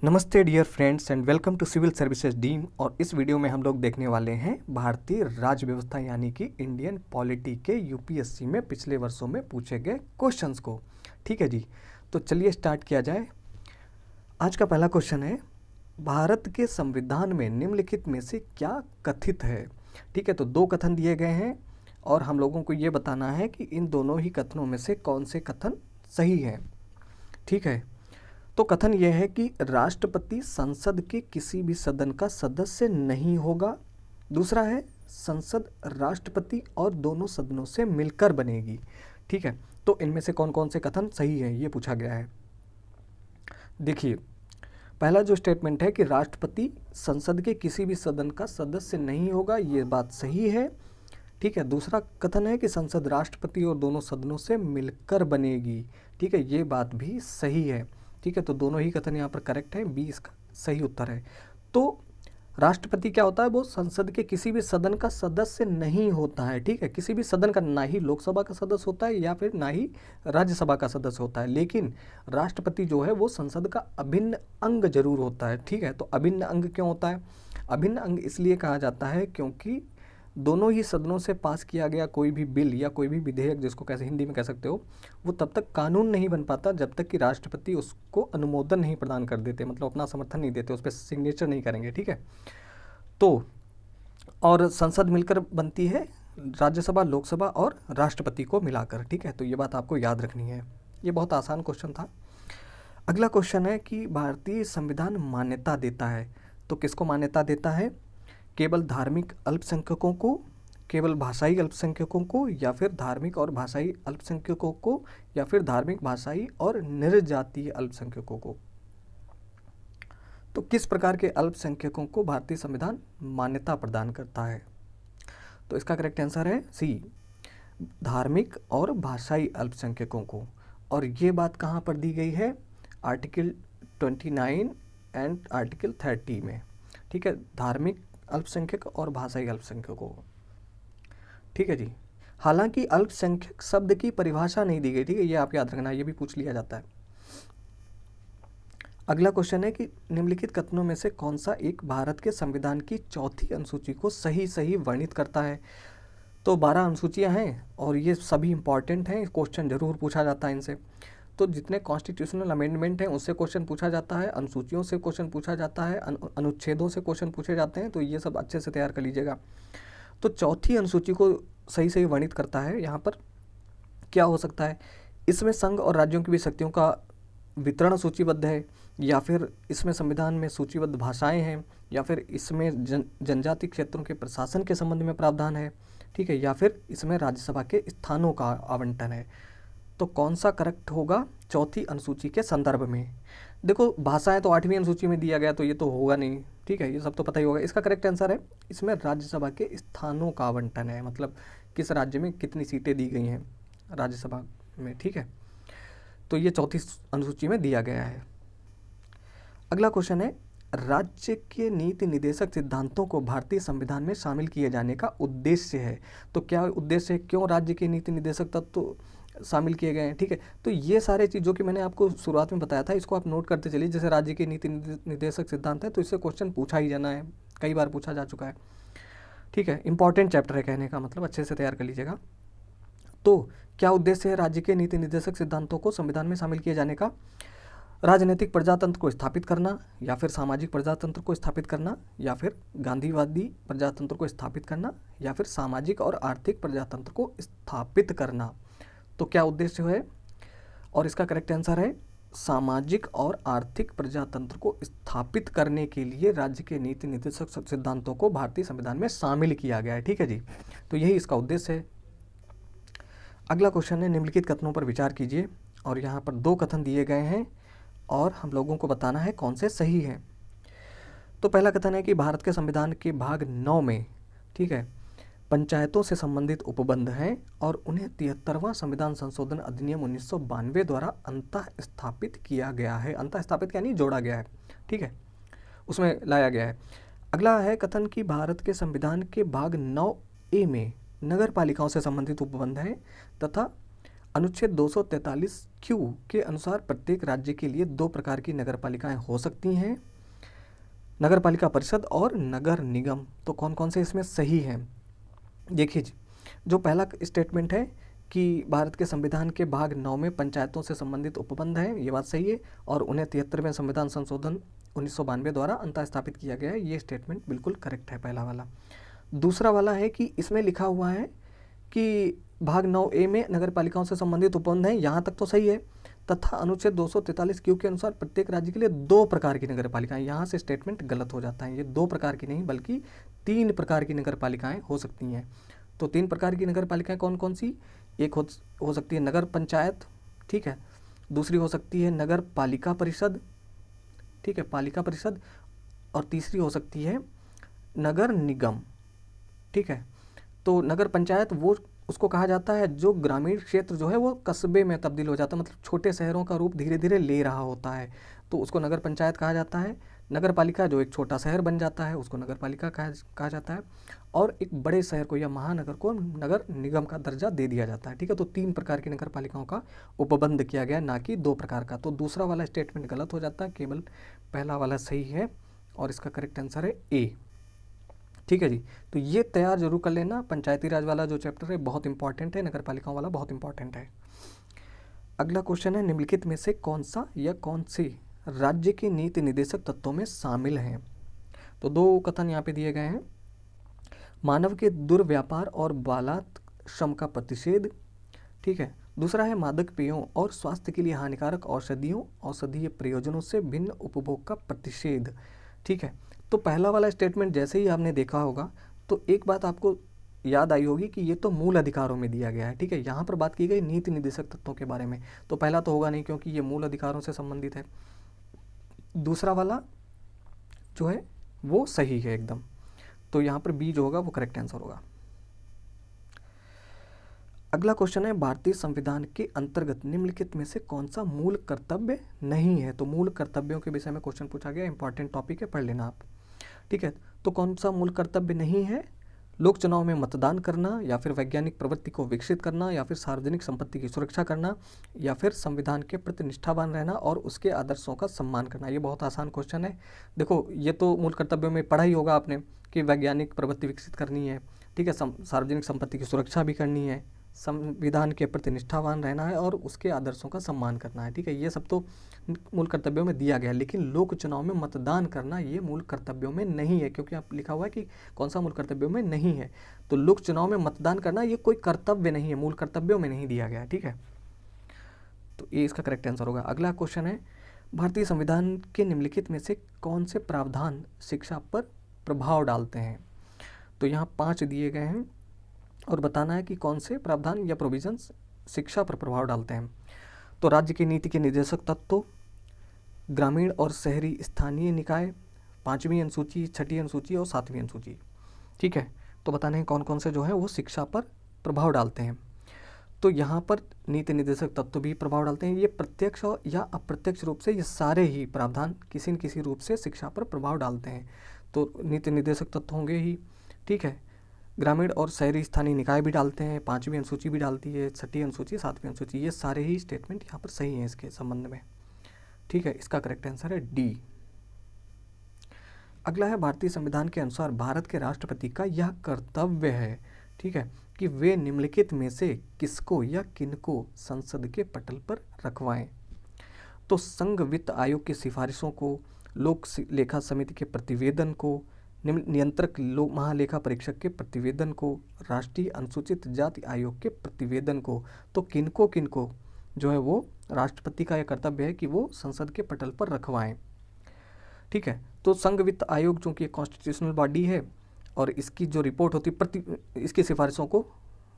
नमस्ते dear friends and welcome to civil services dream. और इस वीडियो में हम लोग देखने वाले हैं भारतीय राज्य व्यवस्था यानी कि इंडियन पॉलिटी के यूपीएससी में पिछले वर्षों में पूछे गए क्वेश्चंस को। ठीक है जी, तो चलिए स्टार्ट किया जाए। आज का पहला क्वेश्चन है, भारत के संविधान में निम्नलिखित में से क्या कथित है। ठीक है, तो दो कथन दिए गए हैं और हम लोगों को ये बताना है कि इन दोनों ही कथनों में से कौन से कथन सही हैं। ठीक है, तो कथन यह है कि राष्ट्रपति संसद के किसी भी सदन का सदस्य नहीं होगा। दूसरा है, संसद राष्ट्रपति और दोनों सदनों से मिलकर बनेगी। ठीक है, तो इनमें से कौन कौन से कथन सही है ये पूछा गया है। देखिए, पहला जो स्टेटमेंट है कि राष्ट्रपति संसद के किसी भी सदन का सदस्य नहीं होगा, ये बात सही है। ठीक है, दूसरा कथन है कि संसद राष्ट्रपति और दोनों सदनों से मिलकर बनेगी। ठीक है, ये बात भी सही है। ठीक है, तो दोनों ही कथन यहाँ पर करेक्ट है, बी इसका सही उत्तर है। तो राष्ट्रपति क्या होता है, वो संसद के किसी भी सदन का सदस्य नहीं होता है। ठीक है, किसी भी सदन का, ना ही लोकसभा का सदस्य होता है या फिर ना ही राज्यसभा का सदस्य होता है, लेकिन राष्ट्रपति जो है वो संसद का अभिन्न अंग जरूर होता है। ठीक है, तो अभिन्न अंग क्यों होता है? अभिन्न अंग इसलिए कहा जाता है क्योंकि दोनों ही सदनों से पास किया गया कोई भी बिल या कोई भी विधेयक, जिसको कैसे हिंदी में कह सकते हो, वो तब तक कानून नहीं बन पाता जब तक कि राष्ट्रपति उसको अनुमोदन नहीं प्रदान कर देते, मतलब अपना समर्थन नहीं देते, उस पर सिग्नेचर नहीं करेंगे। ठीक है, तो और संसद मिलकर बनती है राज्यसभा, लोकसभा और राष्ट्रपति को मिलाकर। ठीक है, तो ये बात आपको याद रखनी है। ये बहुत आसान क्वेश्चन था। अगला क्वेश्चन है कि भारतीय संविधान मान्यता देता है, तो किसको मान्यता देता है? केवल धार्मिक अल्पसंख्यकों को, केवल भाषाई अल्पसंख्यकों को, या फिर धार्मिक और भाषाई अल्पसंख्यकों को, या फिर धार्मिक, भाषाई और निर्जातीय अल्पसंख्यकों को। तो किस प्रकार के अल्पसंख्यकों को भारतीय संविधान मान्यता प्रदान करता है? तो इसका करेक्ट आंसर है सी, धार्मिक और भाषाई अल्पसंख्यकों को। और ये बात कहाँ पर दी गई है? आर्टिकल 29 एंड आर्टिकल 30 में। ठीक है, धार्मिक अल्पसंख्यक और भाषाई अल्पसंख्यकों को। ठीक है जी, हालांकि अल्पसंख्यक शब्द की परिभाषा नहीं दी गई। ठीक है, ये आप याद रखना, ये भी पूछ लिया जाता है। अगला क्वेश्चन है कि निम्नलिखित कथनों में से कौन सा एक भारत के संविधान की चौथी अनुसूची को सही सही वर्णित करता है? तो 12 अनुसूचियां हैं और ये सभी इंपॉर्टेंट हैं, क्वेश्चन जरूर पूछा जाता है इनसे। तो जितने कॉन्स्टिट्यूशनल अमेंडमेंट हैं उससे क्वेश्चन पूछा जाता है, अनुसूचियों से क्वेश्चन पूछा जाता है, अनुच्छेदों से क्वेश्चन पूछे जाते हैं, तो ये सब अच्छे से तैयार कर लीजिएगा। तो चौथी अनुसूची को सही सही वर्णित करता है। यहाँ पर क्या हो सकता है? इसमें संघ और राज्यों की भी शक्तियों का वितरण सूचीबद्ध है, या फिर इसमें संविधान में सूचीबद्ध भाषाएं हैं, या फिर इसमें जनजाति क्षेत्रों के प्रशासन के संबंध में प्रावधान है। ठीक है, या फिर इसमें राज्यसभा के स्थानों का आवंटन है। तो कौन सा करेक्ट होगा चौथी अनुसूची के संदर्भ में? देखो, भाषाएं तो 8वीं अनुसूची में दिया गया, तो ये तो होगा नहीं। ठीक है, ये सब तो पता ही होगा। इसका करेक्ट आंसर है, इसमें राज्यसभा के स्थानों का आवंटन है, मतलब किस राज्य में कितनी सीटें दी गई हैं राज्यसभा में। ठीक है, तो ये चौथी अनुसूची में दिया गया है। अगला क्वेश्चन है, राज्य के नीति निदेशक सिद्धांतों को भारतीय संविधान में शामिल किए जाने का उद्देश्य है। तो क्या उद्देश्य है, क्यों राज्य के नीति निदेशक तत्व शामिल किए गए हैं? ठीक है, तो ये सारे चीज़ जो कि मैंने आपको शुरुआत में बताया था, इसको आप नोट करते चलिए। जैसे राज्य के नीति निदेशक सिद्धांत है, तो इससे क्वेश्चन पूछा ही जाना है, कई बार पूछा जा चुका है। ठीक है, इंपॉर्टेंट चैप्टर है, कहने का मतलब अच्छे से तैयार कर लीजिएगा। तो क्या उद्देश्य है राज्य के नीति निर्देशक सिद्धांतों को संविधान में शामिल किए जाने का? राजनीतिक प्रजातंत्र को स्थापित करना, या फिर सामाजिक प्रजातंत्र को स्थापित करना, या फिर गांधीवादी प्रजातंत्र को स्थापित करना, या फिर सामाजिक और आर्थिक प्रजातंत्र को स्थापित करना। तो क्या उद्देश्य है? और इसका करेक्ट आंसर है, सामाजिक और आर्थिक प्रजातंत्र को स्थापित करने के लिए राज्य के नीति निर्देशक सिद्धांतों को भारतीय संविधान में शामिल किया गया है। ठीक है जी, तो यही इसका उद्देश्य है। अगला क्वेश्चन है, निम्नलिखित कथनों पर विचार कीजिए। और यहाँ पर दो कथन दिए गए हैं और हम लोगों को बताना है कौन से सही हैं। तो पहला कथन है कि भारत के संविधान के भाग 9 में, ठीक है, पंचायतों से संबंधित उपबंध हैं और उन्हें 73वां संविधान संशोधन अधिनियम 1992 द्वारा अंतः स्थापित किया गया है। अंतः स्थापित यानी जोड़ा गया है। ठीक है, उसमें लाया गया है। अगला है कथन कि भारत के संविधान के भाग 9A में नगर पालिकाओं से संबंधित उपबंध हैं तथा अनुच्छेद 243 क्यू के अनुसार प्रत्येक राज्य के लिए दो प्रकार की नगर पालिकाएं हो सकती हैं, नगर पालिका परिषद और नगर निगम। तो कौन कौन से इसमें सही हैं? देखिए जी, जो पहला स्टेटमेंट है कि भारत के संविधान के भाग 9 में पंचायतों से संबंधित उपबंध है, ये बात सही है, और उन्हें 73वें संविधान संशोधन 1992 द्वारा अंतः स्थापित किया गया है, ये स्टेटमेंट बिल्कुल करेक्ट है पहला वाला। दूसरा वाला है कि इसमें लिखा हुआ है कि भाग 9A में नगर पालिकाओं से संबंधित उपबंध है, यहाँ तक तो सही है, तथा अनुच्छेद 243 क्यू के अनुसार प्रत्येक राज्य के लिए दो प्रकार की नगर पालिकाएं, यहाँ से स्टेटमेंट गलत हो जाता है। ये दो प्रकार की नहीं बल्कि 3 प्रकार की नगर पालिकाएं हो सकती हैं। तो 3 प्रकार की नगर पालिकाएं कौन कौन सी? एक हो सकती है नगर पंचायत, ठीक है, दूसरी हो सकती है नगर पालिका परिषद, ठीक है, पालिका परिषद, और तीसरी हो सकती है नगर निगम, ठीक है। तो नगर पंचायत वो उसको कहा जाता है जो ग्रामीण क्षेत्र जो है वो कस्बे में तब्दील हो जाता है, मतलब छोटे शहरों का रूप धीरे धीरे ले रहा होता है, तो उसको नगर पंचायत कहा जाता है। नगर पालिका जो एक छोटा शहर बन जाता है उसको नगर पालिका कहा जाता है, और एक बड़े शहर को या महानगर को नगर निगम का दर्जा दे दिया जाता है, ठीक है। तो 3 प्रकार की नगर पालिकाओं का उपबंध किया गया, ना कि 2 प्रकार का। तो दूसरा वाला स्टेटमेंट गलत हो जाता है, केवल पहला वाला सही है, और इसका करेक्ट आंसर है ए, ठीक है जी। तो ये तैयार जरूर कर लेना, पंचायती राज वाला जो चैप्टर है बहुत इंपॉर्टेंट है, नगर पालिकाओं वाला बहुत इंपॉर्टेंट है। अगला क्वेश्चन है, निम्नलिखित में से कौन सा या कौन से राज्य के नीति निर्देशक तत्वों में शामिल हैं? तो 2 कथन यहाँ पे दिए गए हैं। मानव के दुर्व्यापार और बालात श्रम का प्रतिषेध, ठीक है। दूसरा है मादक पेयों और स्वास्थ्य के लिए हानिकारक औषधीय प्रयोजनों से भिन्न उपभोग का प्रतिषेध, ठीक है। तो पहला वाला स्टेटमेंट जैसे ही आपने देखा होगा तो एक बात आपको याद आई होगी कि ये तो मूल अधिकारों में दिया गया है, ठीक है। यहाँ पर बात की गई नीति निर्देशक तत्वों के बारे में, तो पहला तो होगा नहीं क्योंकि ये मूल अधिकारों से संबंधित है। दूसरा वाला जो है वो सही है एकदम, तो यहाँ पर बी जो होगा वो करेक्ट आंसर होगा। अगला क्वेश्चन है, भारतीय संविधान के अंतर्गत निम्नलिखित में से कौन सा मूल कर्तव्य नहीं है? तो मूल कर्तव्यों के विषय में क्वेश्चन पूछा गया, इंपॉर्टेंट टॉपिक है, पढ़ लेना आप, ठीक है। तो कौन सा मूल कर्तव्य नहीं है? लोक चुनाव में मतदान करना, या फिर वैज्ञानिक प्रवृत्ति को विकसित करना, या फिर सार्वजनिक संपत्ति की सुरक्षा करना, या फिर संविधान के प्रति निष्ठावान रहना और उसके आदर्शों का सम्मान करना। ये बहुत आसान क्वेश्चन है। देखो ये तो मूल कर्तव्यों में पढ़ा ही होगा आपने कि वैज्ञानिक प्रवृत्ति विकसित करनी है, ठीक है, सार्वजनिक संपत्ति की सुरक्षा भी करनी है, संविधान के प्रति निष्ठावान रहना है और उसके आदर्शों का सम्मान करना है, ठीक है। ये सब तो मूल कर्तव्यों में दिया गया है, लेकिन लोक चुनाव में मतदान करना ये मूल कर्तव्यों में नहीं है, क्योंकि आप लिखा हुआ है कि कौन सा मूल कर्तव्यों में नहीं है। तो लोक चुनाव में मतदान करना ये कोई कर्तव्य नहीं है, मूल कर्तव्यों में नहीं दिया गया, ठीक है। तो ये इसका करेक्ट आंसर होगा। अगला क्वेश्चन है, भारतीय संविधान के निम्नलिखित में से कौन से प्रावधान शिक्षा पर प्रभाव डालते हैं? तो यहाँ 5 दिए गए हैं और बताना है कि कौन से प्रावधान या प्रोविजंस शिक्षा पर प्रभाव डालते हैं। तो राज्य की नीति के निर्देशक तत्व, ग्रामीण और शहरी स्थानीय निकाय, 5वीं अनुसूची, 6ठी अनुसूची और 7वीं अनुसूची, ठीक है। तो बताने हैं कौन कौन से जो है वो शिक्षा पर प्रभाव डालते हैं। तो यहाँ पर नीति निर्देशक तत्व भी प्रभाव डालते हैं, ये प्रत्यक्ष या अप्रत्यक्ष रूप से ये सारे ही प्रावधान किसी न किसी रूप से शिक्षा पर प्रभाव डालते हैं। तो नीति निर्देशक तत्व होंगे ही, ठीक है। ग्रामीण और शहरी स्थानीय निकाय भी डालते हैं, 5वीं अनुसूची भी डालती है, 6ठी अनुसूची, 7वीं अनुसूची, ये सारे ही स्टेटमेंट यहाँ पर सही हैं इसके संबंध में, ठीक है। इसका करेक्ट आंसर है डी। अगला है, भारतीय संविधान के अनुसार भारत के राष्ट्रपति का यह कर्तव्य है, ठीक है, कि वे निम्नलिखित में से किसको या किनको संसद के पटल पर रखवाएं? तो संघ वित्त आयोग की सिफारिशों को, लोक लेखा समिति के प्रतिवेदन को, नियंत्रक महालेखा परीक्षक के प्रतिवेदन को, राष्ट्रीय अनुसूचित जाति आयोग के प्रतिवेदन को। तो किनको किनको जो है वो राष्ट्रपति का यह कर्तव्य है कि वो संसद के पटल पर रखवाएं, ठीक है। तो संघ वित्त आयोग चूँकि एक कॉन्स्टिट्यूशनल बॉडी है और इसकी जो रिपोर्ट होती है इसकी सिफारिशों को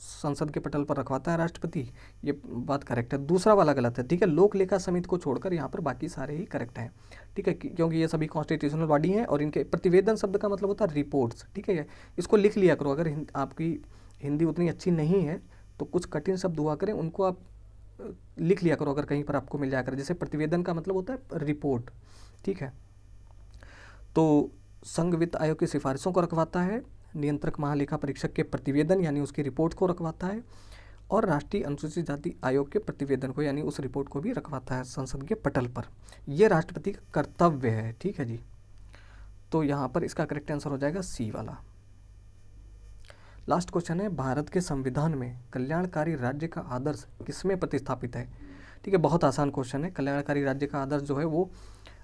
संसद के पटल पर रखवाता है राष्ट्रपति, ये बात करेक्ट है। दूसरा वाला गलत है, ठीक है। लोक लेखा समिति को छोड़कर यहाँ पर बाकी सारे ही करेक्ट हैं, ठीक है, क्योंकि ये सभी कॉन्स्टिट्यूशनल बॉडी हैं और इनके प्रतिवेदन शब्द का मतलब होता है रिपोर्ट्स, ठीक है। इसको लिख लिया करो, अगर आपकी हिंदी उतनी अच्छी नहीं है तो कुछ कठिन शब्द हुआ करें उनको आप लिख लिया करो, अगर कहीं पर आपको मिल जाया करे। जैसे प्रतिवेदन का मतलब होता है रिपोर्ट, ठीक है। तो संघ वित्त आयोग की सिफारिशों को रखवाता है, नियंत्रक महालेखा परीक्षक के प्रतिवेदन यानी उसकी रिपोर्ट को रखवाता है, और राष्ट्रीय अनुसूचित जाति आयोग के प्रतिवेदन को यानी उस रिपोर्ट को भी रखवाता है संसद के पटल पर। यह राष्ट्रपति का कर्तव्य है, ठीक है जी। तो यहाँ पर इसका करेक्ट आंसर हो जाएगा सी वाला। लास्ट क्वेश्चन है, भारत के संविधान में कल्याणकारी राज्य का आदर्श किसमें प्रतिस्थापित है? ठीक है, बहुत आसान क्वेश्चन है। कल्याणकारी राज्य का आदर्श जो है वो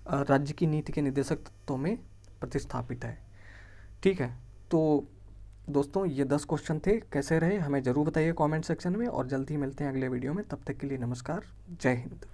राज्य की नीति के निर्देशक तत्वों में प्रतिस्थापित है, ठीक है। तो दोस्तों ये 10 क्वेश्चन थे, कैसे रहे हमें ज़रूर बताइए कमेंट सेक्शन में, और जल्दी मिलते हैं अगले वीडियो में। तब तक के लिए नमस्कार, जय हिंद।